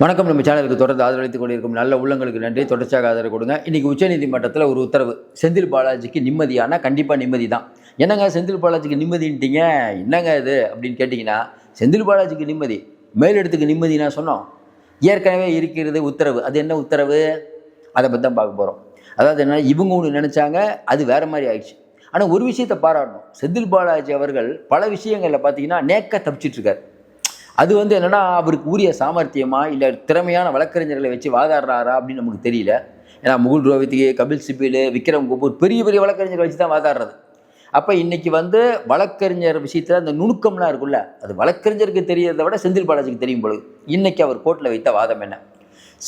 வணக்கம். நம்ம சேனலுக்கு தொடர்ந்து ஆதரவளித்துக் கொண்டிருக்கும் நல்ல உள்ளங்களுக்கு நன்றி. தொடர்ச்சியாக ஆதரவு கொடுங்க. இன்றைக்கி உச்சநீதிமன்றத்தில் ஒரு உத்தரவு. செந்தில் பாலாஜிக்கு நிம்மதியானா கண்டிப்பாக நிம்மதி தான். என்னங்க செந்தில் பாலாஜிக்கு நிம்மதின்ட்டீங்க, என்னங்க இது அப்படின்னு கேட்டிங்கன்னா, செந்தில் பாலாஜிக்கு நிம்மதி, மேலிடத்துக்கு நிம்மதி நான் சொன்னோம். ஏற்கனவே இருக்கிறது உத்தரவு. அது என்ன உத்தரவு, அதை பற்றி தான் பார்க்க போகிறோம். அதாவது என்ன, இவங்க ஒன்று நினச்சாங்க, அது வேறு மாதிரி ஆயிடுச்சு. ஆனால் ஒரு விஷயத்தை பாராட்டணும், செந்தில் பாலாஜி அவர்கள் பல விஷயங்களில் பார்த்தீங்கன்னா நேக்க தப்பிச்சிட்ருக்கார். அது என்னென்னா, அவருக்கு உரிய சாமர்த்தியமா இல்லை திறமையான வழக்கறிஞர்களை வச்சு வாதாடுறாரா அப்படின்னு நமக்கு தெரியல. ஏன்னா முகுல் ரோஹித்கி, கபில் சிபில், விக்ரம் கபூர் பெரிய பெரிய வழக்கறிஞர்களை வச்சு தான் வாதாடுறது. அப்போ இன்றைக்கி வழக்கறிஞர் விஷயத்தில் அந்த நுணுக்கம்லாம் இருக்குல்ல, அது வழக்கறிஞருக்கு தெரியறதை விட செந்தில் பாலாஜிக்கு தெரியும் பொழுது. இன்றைக்கி அவர் கோர்ட்டில் வைத்த வாதம் என்ன,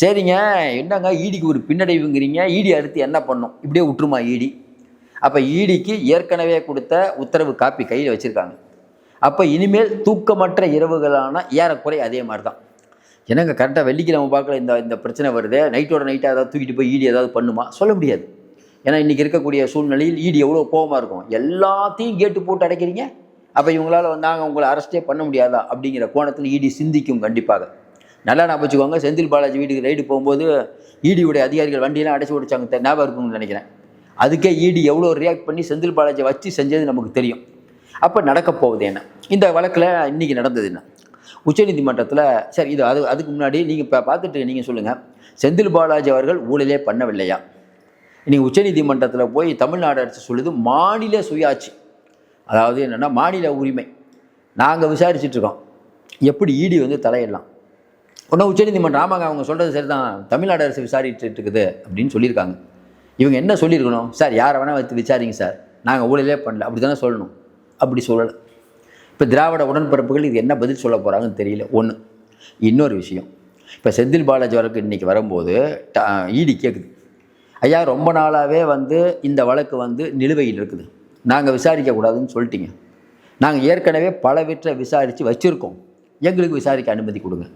சரிங்க என்னங்க ஈடிக்கு ஒரு பின்னடைவுங்கிறீங்க, ஈடி அடுத்து என்ன பண்ணும், இப்படியே விட்டுருமா ஈடி? அப்போ ஈடிக்கு ஏற்கனவே கொடுத்த உத்தரவு காப்பி கையில் வச்சுருக்காங்க. அப்போ இனிமேல் தூக்கமற்ற இரவுகளான ஏறக்குறை அதே மாதிரி தான். என்னங்க கரெக்டாக வெள்ளிக்கிழமை பார்க்கல இந்த பிரச்சனை வருது, நைட்டோட நைட்டாக ஏதாவது தூக்கிட்டு போய் ஈடி ஏதாவது பண்ணுமா, சொல்ல முடியாது. ஏன்னா இன்றைக்கி இருக்கக்கூடிய சூழ்நிலையில் ஈடி எவ்வளோ கோபமாக இருக்கும். எல்லாத்தையும் கேட்டு போட்டு அடைக்கிறீங்க, அப்போ இவங்களால் நாங்கள் உங்களை அரெஸ்டே பண்ண முடியாதா அப்படிங்கிற கோணத்தில் ஈடி சிந்திக்கும். கண்டிப்பாக நல்லா நான் வச்சுக்கோங்க. செந்தில் பாலாஜி வீட்டுக்கு ரைடு போகும்போது ஈடியுடைய அதிகாரிகள் வண்டியெல்லாம் அடைச்சி ஓடிச்சாங்க, ஞாபகம் இருக்குன்னு நினைக்கிறேன். அதுக்கே ஈடி எவ்வளோ ரியாக்ட் பண்ணி செந்தில் பாலாஜியை வச்சு செஞ்சது நமக்கு தெரியும். அப்போ நடக்க போகுது என்ன, இந்த வழக்கில் இன்றைக்கி நடந்தது என்ன உச்சநீதிமன்றத்தில். சரி, இது அதுக்கு முன்னாடி நீங்கள் இப்போ பார்த்துட்டு நீங்கள் சொல்லுங்கள், செந்தில் பாலாஜி அவர்கள் ஊழலே பண்ணவில்லையா? நீங்கள் உச்சநீதிமன்றத்தில் போய் தமிழ்நாடு அரசு சொல்லுது மாநில சுயாட்சி, அதாவது என்னென்னா மாநில உரிமை, நாங்கள் விசாரிச்சுட்ருக்கோம், எப்படி ஈடி தலையிடலாம். ஒன்றும் உச்சநீதிமன்றம் ஆமாங்க அவங்க சொல்கிறது சரி தான், தமிழ்நாடு அரசு விசாரிச்சுட்டு இருக்குது அப்படின்னு சொல்லியிருக்காங்க. இவங்க என்ன சொல்லியிருக்கணும், சார் யாரை வேணால் வைத்து விசாரிங்க சார், நாங்கள் ஊழலே பண்ணல, அப்படி தானே சொல்லணும். அப்படி சொல்லலை. இப்போ திராவிட உடன்பிறப்புகள் இது என்ன பதில் சொல்ல போகிறாங்கன்னு தெரியல. ஒன்று. இன்னொரு விஷயம், இப்போ செந்தில் பாலாஜி வழக்கு இன்றைக்கி வரும்போது ஈடி கேட்குது, ஐயா ரொம்ப நாளாகவே இந்த வழக்கு நிலுவையில் இருக்குது, நாங்கள் விசாரிக்கக்கூடாதுன்னு சொல்லிட்டீங்க, நாங்கள் ஏற்கனவே பல வீட்டை விசாரித்து வச்சுருக்கோம், எங்களுக்கு விசாரிக்க அனுமதி கொடுங்க.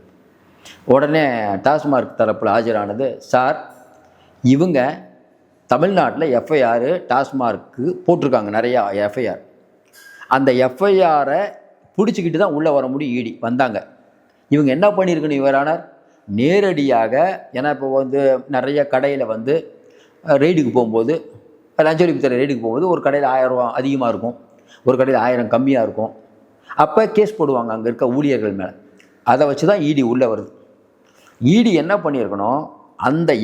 உடனே டாஸ்மார்க் தரப்பில் ஆஜரானது, சார் இவங்க தமிழ்நாட்டில் எஃப்ஐஆர் டாஸ்மார்க்கு போட்டிருக்காங்க, நிறையா எஃப்ஐஆர், அந்த எஃப்ஐஆரை பிடிச்சிக்கிட்டு தான் உள்ளே வர முடியும். ஈடி வந்தாங்க, இவங்க என்ன பண்ணியிருக்கணும் இவரானார், நேரடியாக, ஏன்னா இப்போ நிறைய கடையில் ரெய்டுக்கு போகும்போது, லஞ்ச ஒழிப்புத்துறை ரெய்டுக்கு போகும்போது ஒரு கடையில் 1000 ரூபா அதிகமாக இருக்கும், ஒரு கடையில் 1000 கம்மியாக இருக்கும். அப்போ கேஸ் போடுவாங்க அங்கே இருக்க ஊழியர்கள் மேலே, அதை வச்சு தான் ஈடி உள்ளே வருது. ஈடி என்ன பண்ணியிருக்கணும்,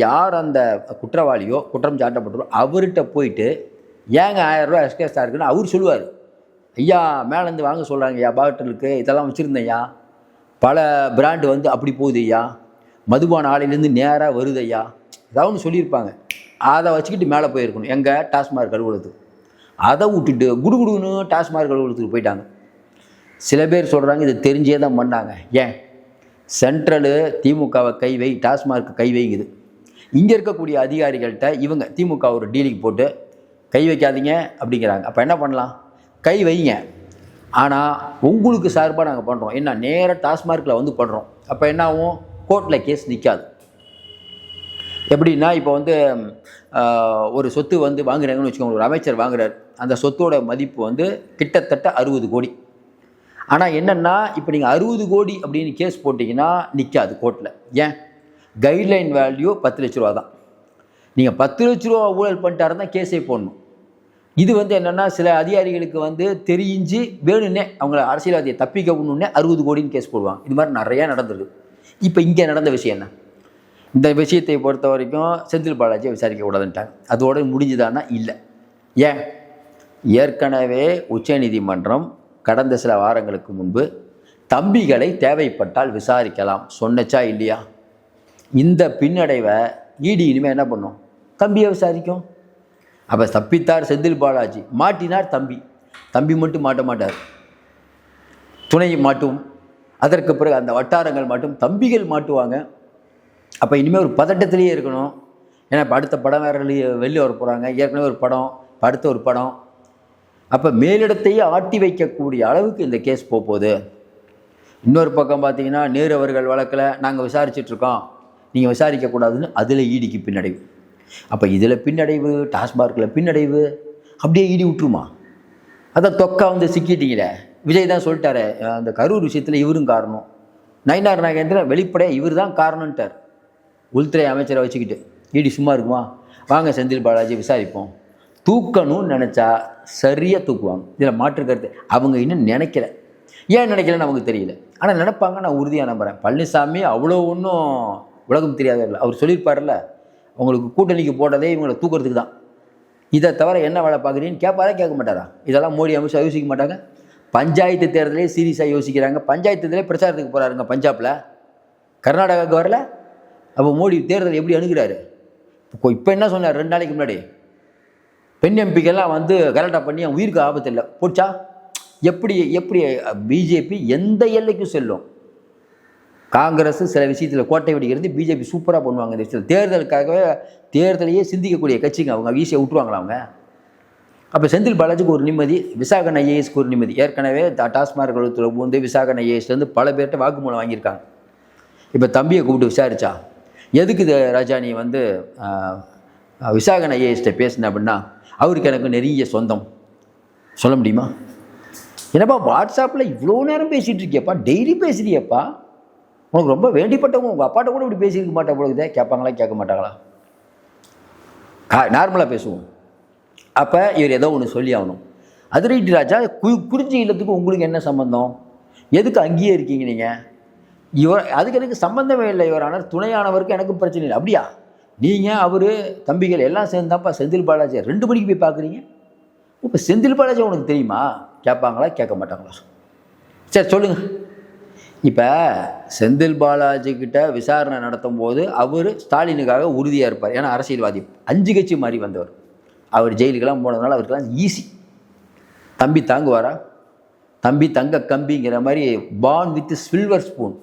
யார் அந்த குற்றவாளியோ குற்றம் சாட்டப்பட்டோ அவர்கிட்ட போயிட்டு ஏங்க 1000 ரூபா எக்ஸ்கேஸாக இருக்குன்னு அவர் சொல்லுவார். ஐயா மேலேருந்து வாங்க சொல்கிறாங்க ஐயா, பாட்டிலுக்கு இதெல்லாம் வச்சுருந்தேன் ஐயா, பல பிராண்டு அப்படி போகுது ஐயா, மதுபான ஆலையிலேருந்து நேராக வருது ஐயா, ஏதாவது ஒன்று சொல்லியிருப்பாங்க. அதை வச்சுக்கிட்டு மேலே போயிருக்கணும் எங்கள் டாஸ்மார்க் அலுவலகத்துக்கு. அதை விட்டுட்டு குடுகுடுன்னு டாஸ்மார்க் அலுவலகத்துக்கு போயிட்டாங்க. சில பேர் சொல்கிறாங்க இது தெரிஞ்சே தான் பண்ணாங்க. ஏன் சென்ட்ரலு திமுகவை கைவை, டாஸ்மார்க்கு கைவைங்குது. இங்கே இருக்கக்கூடிய அதிகாரிகள்கிட்ட இவங்க திமுக ஒரு டீலிங் போட்டு கை வைக்காதீங்க அப்படிங்கிறாங்க. அப்போ என்ன பண்ணலாம், கை வைங்க, ஆனால் உங்களுக்கு சார்பாக நாங்கள் பண்ணுறோம், என்ன நேராக டாஸ்மார்க்கில் பண்ணுறோம். அப்போ என்ன ஆகும், கோர்ட்டில் கேஸ் நிற்காது. எப்படின்னா இப்போ ஒரு சொத்து வாங்குறாங்கன்னு வச்சுக்கோங்க, ஒரு அமைச்சர் வாங்குறார், அந்த சொத்தோட மதிப்பு கிட்டத்தட்ட 60 கோடி. ஆனால் என்னென்னா இப்போ நீங்கள் 60 கோடி அப்படின்னு கேஸ் போட்டிங்கன்னா நிற்காது கோர்ட்டில். ஏன், கைட்லைன் வேல்யூ 10 லட்ச ரூபா தான். நீங்கள் 10 லட்ச ரூபா ஊழல் பண்ணிட்டாருன்னா கேஸே போடணும். இது என்னென்னா சில அதிகாரிகளுக்கு தெரிஞ்சு வேணும்னே அவங்கள அரசியல்வாதியை தப்பிக்கணுன்னே 60 கோடின்னு கேஸ் போடுவாங்க. இது மாதிரி நிறையா நடந்துருக்கு. இப்போ இங்கே நடந்த விஷயம் என்ன, இந்த விஷயத்தை பொறுத்த வரைக்கும் செந்தில் பாலாஜியை விசாரிக்கக்கூடாதுன்ட்டாங்க. அதோடு முடிஞ்சுதானா, இல்லை. ஏன், ஏற்கனவே உச்சநீதிமன்றம் கடந்த சில வாரங்களுக்கு முன்பு தம்பிகளை தேவைப்பட்டால் விசாரிக்கலாம் சொன்னச்சா இல்லையா? இந்த பின்னடைவை ஈடி இனிமேல் என்ன பண்ணும், தம்பியை விசாரிக்கும். அப்போ தப்பித்தார் செந்தில் பாலாஜி, மாட்டினார் தம்பி. தம்பி மட்டும் மாட்ட மாட்டார், துணை மாட்டும், அதற்கு பிறகு அந்த வட்டாரங்கள் மாட்டும், தம்பிகள் மாட்டுவாங்க. அப்போ இனிமேல் ஒரு பதட்டத்திலேயே இருக்கணும். ஏன்னா இப்போ அடுத்த படம் வேறு வெளியே வர போகிறாங்க, ஏற்கனவே ஒரு படம், அடுத்த ஒரு படம். அப்போ மேலிடத்தையே ஆட்டி வைக்கக்கூடிய அளவுக்கு இந்த கேஸ் போகுது. இன்னொரு பக்கம் பார்த்தீங்கன்னா நேரு அவர்கள் வழக்கில் நாங்கள் விசாரிச்சிட்ருக்கோம், நீங்கள் விசாரிக்கக்கூடாதுன்னு அதில் ஈடிக்கு பின்னடைவு. அப்போ இதில் பின்னடைவு, டாஸ்மார்க்கில் பின்னடைவு, அப்படியே ஈடி விட்டுருமா? அதான் தொக்கா சிக்கிட்டீங்களே. விஜய் தான் சொல்லிட்டாரு, அந்த கரூர் விஷயத்தில் இவரும் காரணம், நயினார் நாகேந்திரன் வெளிப்படையாக இவர் தான் காரணம்ட்டார். உள்துறை அமைச்சரை வச்சுக்கிட்டு இடி சும்மா இருக்குமா, வாங்க செந்தில் பாலாஜி விசாரிப்போம். தூக்கணும்னு நினச்சா சரியாக தூக்குவாங்க. இதில் மாற்று கருத்து. அவங்க இன்னும் நினைக்கல. ஏன் நினைக்கலன்னு நமக்கு தெரியல, ஆனால் நினைப்பாங்க. நான் உறுதியாக நம்புகிறேன். பழனிசாமி அவ்வளோ ஒன்றும் உலகம் தெரியாதவர்கள். அவர் சொல்லியிருப்பார்ல, உங்களுக்கு கூட்டணிக்கு போட்டதே இவங்களை தூக்கிறதுக்கு தான், இதை தவிர என்ன வேலை பார்க்குறீங்கன்னு கேட்பாரா கேட்க மாட்டாரா? இதெல்லாம் மோடி அமித்ஷா யோசிக்க மாட்டாங்க. பஞ்சாயத்து தேர்தலே சீரியஸாக யோசிக்கிறாங்க. பஞ்சாயத்து தேர்தலே பிரச்சாரத்துக்கு போகிறாருங்க பஞ்சாபில், கர்நாடகாவுக்கு வரல. அப்போ மோடி தேர்தல் எப்படி அணுகிறாரு? இப்போ என்ன சொன்னார் 2 நாளைக்கு முன்னாடி, பெண் எம்பிக்கெல்லாம் வந்து கலாட்டா பண்ணி அவன் உயிருக்கு ஆபத்து இல்லை போச்சா? எப்படி பிஜேபி எந்த எல்லைக்கும் செல்லும்? காங்கிரஸ் சில விஷயத்தில் கோட்டை வெடிக்கிறது, பிஜேபி சூப்பராக பண்ணுவாங்க இந்த விஷயத்தில். தேர்தலுக்காகவே தேர்தலையே சிந்திக்கக்கூடிய கட்சிங்க அவங்க, ஈஸியாக விட்டுருவாங்களா அவங்க? அப்போ செந்தில் பாலாஜிக்கு ஒரு நிம்மதி, விசாகன் ஐஏஎஸ்க்கு ஒரு நிம்மதி. ஏற்கனவே டாஸ்மாக் கழுத்தில் வந்து விசாகன் ஐஏஎஸ்லேருந்து பல பேர்கிட்ட வாக்குமூலம் வாங்கியிருக்காங்க. இப்போ தம்பியை கூப்பிட்டு விசாரிச்சா, எதுக்கு இது ராஜா நீ வந்து விசாகன் ஐஏஎஸ்ட்டை பேசின அப்படின்னா, அவருக்கு எனக்கு நிறைய சொந்தம் சொல்ல முடியுமா? என்னப்பா வாட்ஸ்அப்பில் இவ்வளோ நேரம் பேசிகிட்டு இருக்கியப்பா, டெய்லி பேசுறியப்பா, உனக்கு ரொம்ப வேண்டிப்பட்டவங்க உங்கள் அப்பாட்ட கூட இப்படி பேசியிருக்க மாட்டா பொழுதே, கேட்பாங்களா கேட்க மாட்டாங்களா? நார்மலாக பேசுவோம். அப்போ இவர் ஏதோ ஒன்று சொல்லி ஆகணும். அது ரைட்டு ராஜா, குறிஞ்சி இல்லத்துக்கு உங்களுக்கு என்ன சம்பந்தம்? எதுக்கு அங்கேயே இருக்கீங்க நீங்கள்? அதுக்கு எனக்கு சம்பந்தமே இல்லை. இவர் ஆனால் துணையானவருக்கு எனக்கு பிரச்சனை இல்லை. அப்படியா? நீங்கள் அவர் தம்பிகள் எல்லாம் சேர்ந்தாப்பா செந்தில் பாலாஜி 2 மணிக்கு போய் பார்க்குறீங்க. இப்போ செந்தில் பாலாஜி உனக்கு தெரியுமா? கேட்பாங்களா கேட்க மாட்டாங்களா? சரி சொல்லுங்கள். இப்போ செந்தில் பாலாஜி கிட்ட விசாரணை நடத்தும் போது அவர் ஸ்டாலினுக்காக உறுதியாக இருப்பார். ஏன்னா அரசியல்வாதி, 5 கட்சி மாறி வந்தவர். அவர் ஜெயிலுக்கெல்லாம் போனதுனால அவருக்கெல்லாம் ஈஸி. தம்பி தாங்குவாரா? தம்பி தங்க கம்பிங்கிற மாதிரி பான் வித் சில்வர் ஸ்பூன்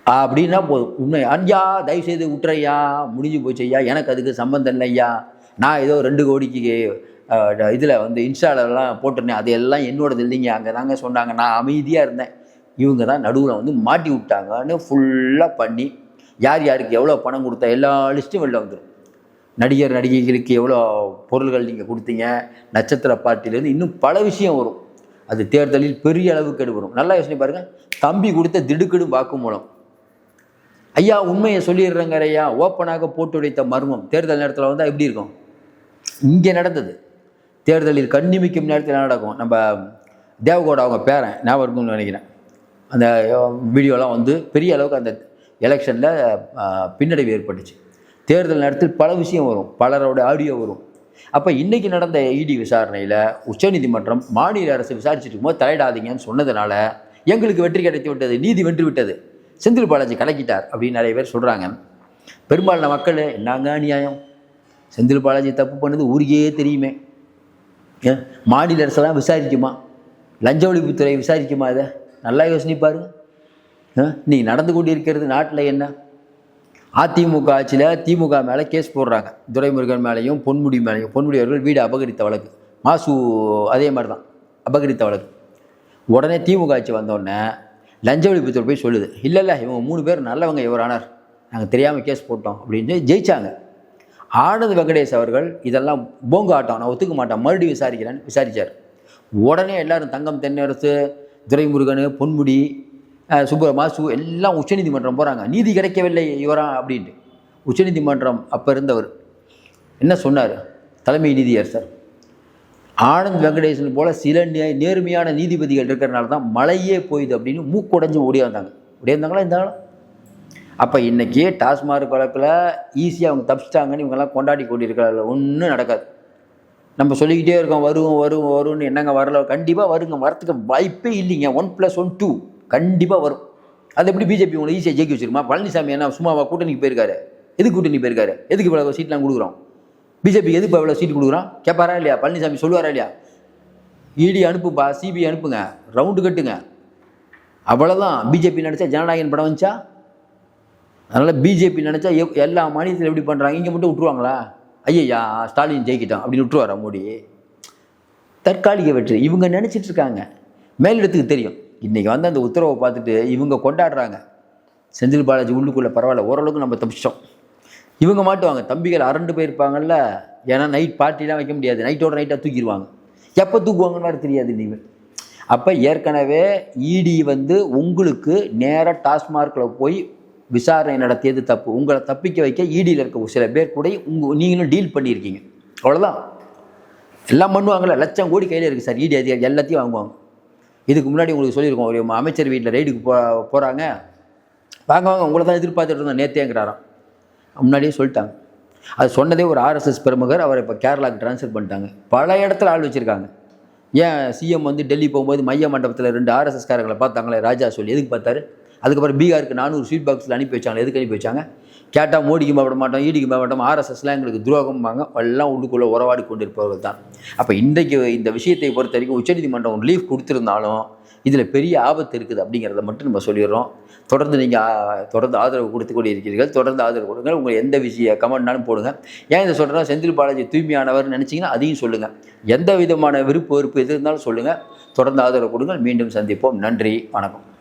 அப்படின்னா போதும். உண்மை ஐயா தயவுசெய்து விட்டுறையா, முடிஞ்சு போச்சு ஐயா, எனக்கு அதுக்கு சம்பந்தம் இல்லையா, நான் ஏதோ 2 கோடிக்கு இதில் வந்து இன்ஸ்டாலெலாம் போட்டிருந்தேன், அது எல்லாம் என்னோடது இல்லைங்க, அங்கே தாங்க சொன்னாங்க, நான் அமைதியாக இருந்தேன், இவங்க தான் நடுவில் வந்து மாட்டி விட்டாங்கன்னு ஃபுல்லாக பண்ணி யார் யாருக்கு எவ்வளோ பணம் கொடுத்தா எல்லா லிஸ்ட்டும் வெளில வந்துடும். நடிகர் நடிகைகளுக்கு எவ்வளோ பொருள்கள் நீங்கள் கொடுத்தீங்க, நட்சத்திர பார்ட்டிலேருந்து இன்னும் பல விஷயம் வரும். அது தேர்தலில் பெரிய அளவுக்கு எடுபடும். நல்லா யோசனை பாருங்கள். தம்பி கொடுத்த திடுக்கிடும் வாக்குமூலம், ஐயா உண்மையை சொல்லிடுறேங்க ஐயா, ஓப்பனாக போட்டு உடைத்த மர்மம் தேர்தல் நேரத்தில் வந்தால் எப்படி இருக்கும்? இங்கே நடந்தது தேர்தலில் கண்ணிமிக்கும் நேரத்தில் நடக்கும். நம்ம தேவகோட அவங்க பேரன் ஞாபகம் இருக்கும்னு நினைக்கிறேன். அந்த வீடியோலாம் வந்து பெரிய அளவுக்கு அந்த எலெக்ஷனில் பின்னடைவு ஏற்பட்டுச்சு. தேர்தல் நேரத்தில் பல விஷயம் வரும், பலரோட ஆடியோ வரும். அப்போ இன்றைக்கி நடந்த இடி விசாரணையில் உச்சநீதிமன்றம் மாநில அரசு விசாரிச்சுட்டு இருக்கும்போது தலையிடாதீங்கன்னு சொன்னதுனால எங்களுக்கு வெற்றி கிடைத்து விட்டது, நீதி வென்று விட்டது, செந்தில் பாலாஜி கலக்கிட்டார் அப்படின்னு நிறைய பேர் சொல்கிறாங்க. பெரும்பாலான மக்கள் என்னங்க நியாயம், செந்தில் பாலாஜி தப்பு பண்ணது ஊருக்கே தெரியுமே, மாநில அரசெல்லாம் விசாரிக்குமா, லஞ்ச ஒழிப்புத்துறை விசாரிக்குமா? இதை நல்லா யோசனை பாருங்க. இன்றைக்கி நடந்து கொண்டு இருக்கிறது நாட்டில் என்ன? அதிமுக ஆட்சியில் திமுக மேலே கேஸ் போடுறாங்க, துரைமுருகன் மேலேயும் பொன்முடி மேலேயும். பொன்முடி அவர்கள் வீடு அபகரித்த வழக்கு, மாசு அதே மாதிரி தான் அபகரித்த வழக்கு. உடனே திமுக ஆட்சி வந்தோடனே லஞ்ச ஒழிப்புத்துறை போய் சொல்லுது, இல்லை இவங்க 3 பேர் நல்லவங்க இவர் ஆனார், நாங்கள் தெரியாமல் கேஸ் போட்டோம் அப்படின்னு ஜெயிச்சாங்க. ஆனந்த் வெங்கடேஷ் அவர்கள் இதெல்லாம் போங்க ஆட்டம், நான் ஒத்துக்க மாட்டேன், மறுபடியும் விசாரிக்கிறேன்னு விசாரித்தார். உடனே எல்லோரும் தங்கம் தென்னரசு, துரைமுருகன், பொன்முடி, மாசு எல்லாம் உச்சநீதிமன்றம் போகிறாங்க. நீதி கிடைக்கவில்லை இவரா அப்படின்ட்டு. உச்சநீதிமன்றம் அப்போ இருந்தவர் என்ன சொன்னார்? தலைமை நீதியரசர் ஆனந்த் வெங்கடேசன் போல் சில நேர்மையான நீதிபதிகள் இருக்கிறனால தான் மழையே போயுது அப்படின்னு மூக்குடைஞ்சு ஓடியாந்தாங்களா இருந்தாலும். அப்போ இன்றைக்கி டாஸ்மாக் வழக்கில் ஈஸியாக அவங்க தப்பிச்சிட்டாங்கன்னு இவங்கெல்லாம் கொண்டாடி கொண்டிருக்கிறாங்க. ஒன்றும் நடக்காது. நம்ம சொல்லிக்கிட்டே இருக்கோம் வரும்னு, என்னங்க வரல, கண்டிப்பாக வருங்க, வரத்துக்கு வாய்ப்பே இல்லைங்க. 1+1 2 கண்டிப்பாக வரும். அது எப்படி பிஜேபி உங்களை ஈஸியாக ஜெயிக்க வச்சிருக்குமா? பழனிசாமி என்ன சும்மாவா கூட்டணிக்கு போயிருக்காரு? எதுக்கு கூட்டணி போயிருக்காரு? எதுக்கு இவ்வளோ சீட்லாம் கொடுக்குறோம்? பிஜேபிக்கு எதுக்கு இவ்வளோ சீட் கொடுக்குறோம் கேட்பாரா இல்லையா? பழனிசாமி சொல்லுவாரா இல்லையா? இடி அனுப்புப்பா, சிபிஐ அனுப்புங்க, ரவுண்டு கட்டுங்க, அவ்வளோதான். பிஜேபி நினச்சா ஜனநாயகன் படம் வந்துச்சா? அதனால் பிஜேபி நினச்சா எல்லா மாநிலத்தில் எப்படி பண்ணுறாங்க, இங்கே மட்டும் விட்டுருவாங்களா? ஐயா ஸ்டாலின் ஜெயிக்கிட்டோம் அப்படின்னு விட்டுருவாரா மோடி? தற்காலிக வெற்றி இவங்க நினச்சிட்டு இருக்காங்க. மேலிடத்துக்கு தெரியும். இன்றைக்கி வந்து அந்த உத்தரவை பார்த்துட்டு இவங்க கொண்டாடுறாங்க. செந்தில் பாலாஜி உள்ளுக்குள்ளே பரவாயில்ல, ஓரளவுக்கு நம்ம தப்பிச்சிட்டோம். இவங்க மாட்டுவாங்க, தம்பிகள் அரண்டு போயிருப்பாங்கல்ல. ஏன்னா நைட் பார்ட்டிலாம் வைக்க முடியாது, நைட்டோட நைட்டாக தூக்கிடுவாங்க. எப்போ தூக்குவாங்கன்னு வேறு தெரியாது. நீங்கள் அப்போ ஏற்கனவே இடி வந்து உங்களுக்கு நேராக டாஸ்மார்க்கில் போய் விசாரணை நடத்தியது தப்பு. உங்களை தப்பிக்க வைக்க இடியில் இருக்க சில பேர் கூட நீங்களும் டீல் பண்ணியிருக்கீங்க. அவ்வளோதான். எல்லாம் பண்ணுவாங்கள்ல, லட்சம் கோடி கையில் இருக்குது சார். இடி அதிகாரி எல்லாத்தையும் வாங்குவாங்க. இதுக்கு முன்னாடி உங்களுக்கு சொல்லியிருக்கோம், ஒரு அமைச்சர் வீட்டில் ரைடுக்கு போகிறாங்க, வாங்க உங்களை தான் எதிர்பார்த்துட்டு இருந்தோம் நேற்றேங்கிறாராம். முன்னாடியே சொல்லிட்டாங்க. அது சொன்னதே ஒரு ஆர்எஸ்எஸ் பிரமுகர். அவரை இப்போ கேரளாவுக்கு ட்ரான்ஸ்ஃபர் பண்ணிட்டாங்க. பல இடத்துல ஆள் வச்சுருக்காங்க. ஏன் சிஎம் வந்து டெல்லி போகும்போது மைய மண்டபத்தில் 2 ஆர்எஸ்எஸ்காரங்களை பார்த்தாங்களே, ராஜா சொல்லி, எதுக்கு பார்த்தாரு? அதுக்கப்புறம் பீகாருக்கு 400 ஸ்வீட் பாக்ஸில் அனுப்பி வச்சாங்க. எதுக்கு அனுப்பி வச்சாங்க? கேட்டால் மோடிக்கு பயப்பட மாட்டோம், ஈடிக்கு பயப்பட மாட்டோம், ஆர்எஸ்எஸ்லாம் எங்களுக்கு துரோகம்பாங்க. எல்லாம் உள்ளுக்குள்ளே உறவாடி கொண்டு இருப்பவர்கள் தான். அப்போ இன்றைக்கு இந்த விஷயத்தை பொறுத்த வரைக்கும் உச்சநீதிமன்றம் ரிலீஃப் கொடுத்துருந்தாலும் இதில் பெரிய ஆபத்து இருக்குது அப்படிங்கிறத மட்டும் நம்ம சொல்லிடுறோம். தொடர்ந்து நீங்கள் தொடர்ந்து ஆதரவு கொடுத்து கொண்டு இருக்கிறீர்கள். தொடர்ந்து ஆதரவு கொடுங்க. உங்கள் எந்த விஷய கமெண்ட்னாலும் போடுங்க. ஏன் இதை சொல்கிறேன்னா, செந்தில் பாலாஜி தூய்மையானவர் நினச்சிங்கன்னா அதையும் சொல்லுங்கள். எந்த விதமான விருப்பு வெறுப்பு எது இருந்தாலும் சொல்லுங்கள். தொடர்ந்து ஆதரவு கொடுங்க. மீண்டும் சந்திப்போம். நன்றி, வணக்கம்.